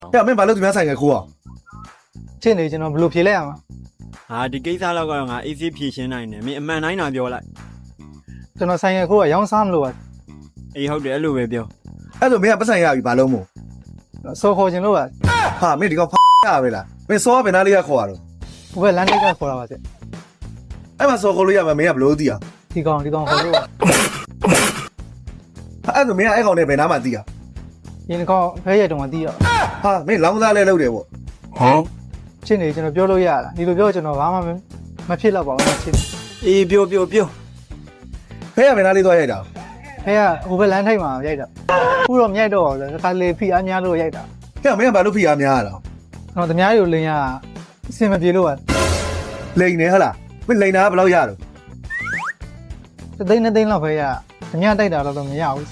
야 맨 말로 두면 상해 고아 ချင်းနေကျွန်တော်ဘယ်လိုဖြေလိုက်ရမှာ ဟာဒီကိစ္စတော့ကတော့ငါ AC ဖြေရှင်းနိုင်တယ်မင်းအမှန်တိုင်းတာပြောလိုက် ကျွန်တော်ဆိုင်ရခိုးကရောင်းစားမလို့ပါ အေးဟုတ်တယ်အဲ့လိုပဲပြော အဲ့လိုမင်းကပတ်ဆိုင်ရပြီဘာလုံးမို့ စောခေါ်ခြင်းလို့ပါ ဟာမင်းဒီကောင်ရပဲလားမင်းစောကဘယ်နာလေးကခေါ်ရတော့ ဟိုဘက်လမ်းတိတ်ကခေါ်တာပါစေ အဲ့မှာစောခေါ်လို့ရမှာမင်းကဘလို့သိอ่ะ ဒီကောင်ခေါ်လို့ပါ အဲ့လိုမင်းကအဲ့ကောင်နဲ့ဘယ်နာမှသိอ่ะ ဒီကောင်ဖဲရတုံးကတီးရ ဟာမင်းလောင်းစားလဲလုပ်တယ်ပေါ့ ချင်းနေကျွန်တော်ပြောလို့ရတာဒီလိုပြောကျွန်တော်ဘာမှမဖြစ်တော့ပါဘူးချင်း အေးပြော ဖဲရဘယ်နာလေးသွားရိုက်တာ ဖဲကဟိုဘက်လမ်းထိပ်မှာရိုက်တာခုတော့မြိုက်တော့တခါလေဖိအားများလို့ရိုက်တာ ဟဲ့မင်းကဘာလို့ဖိအားများရတာ ကျွန်တော်တမားတွေကိုလင်းရအစင်မပြေလို့ပါ လိန်နေဟလားမင်းလိန်တာကဘယ်လောက်ရတော့ သိန်း2သိန်းလောက်ဖဲရတမားတိုက်တာတော့မရဘူး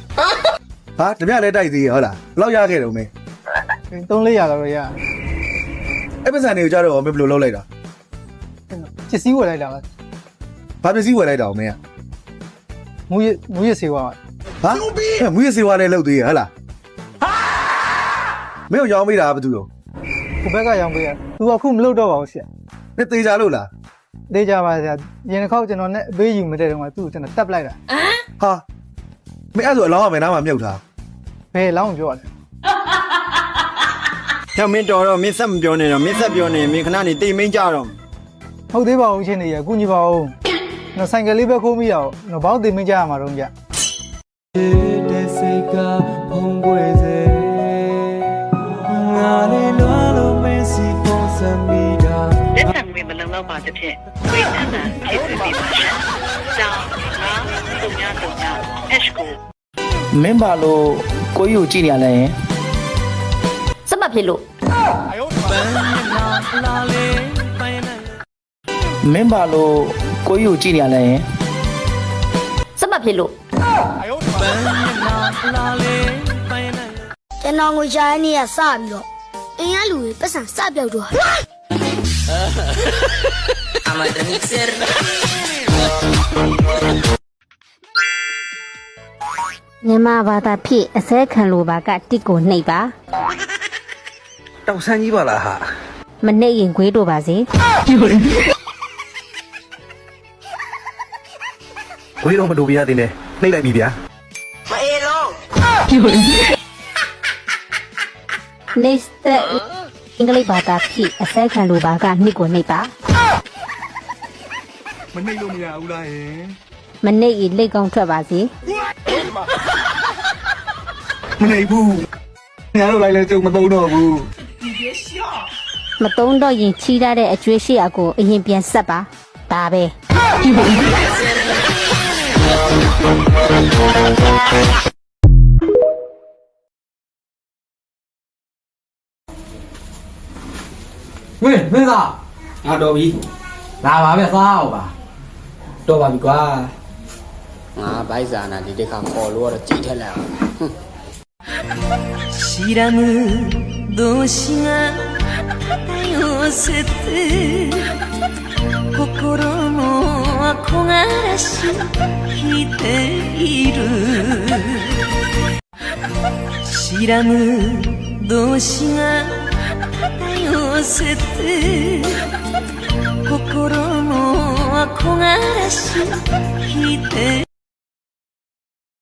ဟာတပြက်လဲတိုက်သေးရဟုတ်လားဘယ်လောက်ရခဲ့တော့မင်း 3-400လောက်ရ အဲ့ပတ်စံတွေကိုကြားတော့မင်းဘယ်လိုလုပ်လိုက်တာ ပစ္စည်းဝယ်လိုက်တာပါ ဘာပစ္စည်းဝယ်လိုက်တာမင်းက မူရစေဝါ ဟာမွေးစေဝါလဲလုပ်သေးရဟုတ်လားမင်းကိုရောင်းပေးတာဘာတူတော့ ဟိုဘက်ကရောင်းပေးရသူကခုမလုပ်တော့ပါဘူးဆရာ မင်းသေးကြလို့လား သေးကြပါဆရာရင်တစ်ခေါက်ကျွန်တော်နဲ့အပေးယူမတဲ့တုန်းကသူ့ကိုကျွန်တော်တက်ပလိုက်တာ ဟာမင်းအဲ့ဆိုအလောင်းကဘယ်နားမှာမြုပ်ထား ဘယ်လောင်းပြောတယ် ဟဲ့မင်းတော်တော့မင်းဆက်မပြောနဲ့တော့မင်းဆက်ပြောနေမင်းခဏနေတိတ်မင်းကြတော့ ဟုတ်သေးပါဘူးချင်းနေရကုညီပါဦးကျွန်တော်ဆိုင်ကယ်လေးပဲခိုးမိရအောင်ကျွန်တော်ဘောင်းတင်မကြရမှာတော့ကြ တဲ့စိတ်ကဖုံးပွေစေငါလေးလွားလို့မင်းစီပုံစံမိတာ လက်ဆံငွေမလုံလောက်ပါသဖြင့်ဝေးနှံ့ဖြစ်စေပါရှင်။ကြောင်းငါတုံညာHကို မင်းပါလို့ကိုကြီးကိုကြည့်နေရလဲရင် စမဖြစ်လို့ မင်းပါလို့ကိုကြီးကိုကြည့်နေရလဲရင် စမဖြစ်လို့ ကျွန်တော်ငွေရှားနေရစပြီးတော့အင်းရလူတွေပတ်စံစပြောက်တော့ မြန်မာဘာသာဖြစ်အစဲခံလိုပါကတစ်ကိုနှိပ်ပါ တောက်ဆန်းကြီးပါလားဟာ မနှိပ်ရင်ခွေးတို့ပါစေ ဝေးတော့မတို့ပြရသေးနဲ့နှိမ့်လိုက်ပြီဗျာ နေစတဲ့အင်္ဂလိပ်ဘာသာဖြစ်အစဲခံလိုပါကနှစ်ကိုနှိပ်ပါ မနှိမ့်လို့မရဘူးလားဟင် မနှိပ်ရင်လက်ကောင်းထွက်ပါစေ မနှိမ့်ဘူးညာတို့လိုက်လဲကြုံမသုံးတော့ဘူး မတုံးတော့ရင်ချီးရတဲ့အကျွေးရှိအကိုအရင်ပြန်ဆက်ပါဒါပဲ မင်းသားငါတော်ပြီလာပါပဲစားအောင်ပါတော်ပါပြီကွာ ငါဘိုက်စာနာဒီတစ်ခါခေါ်လို့တော့ကြိတ်ထက်လိုက်အောင် 知らぬ同士が寄せて心も憧れしている知らぬ同士が寄せて心も憧れして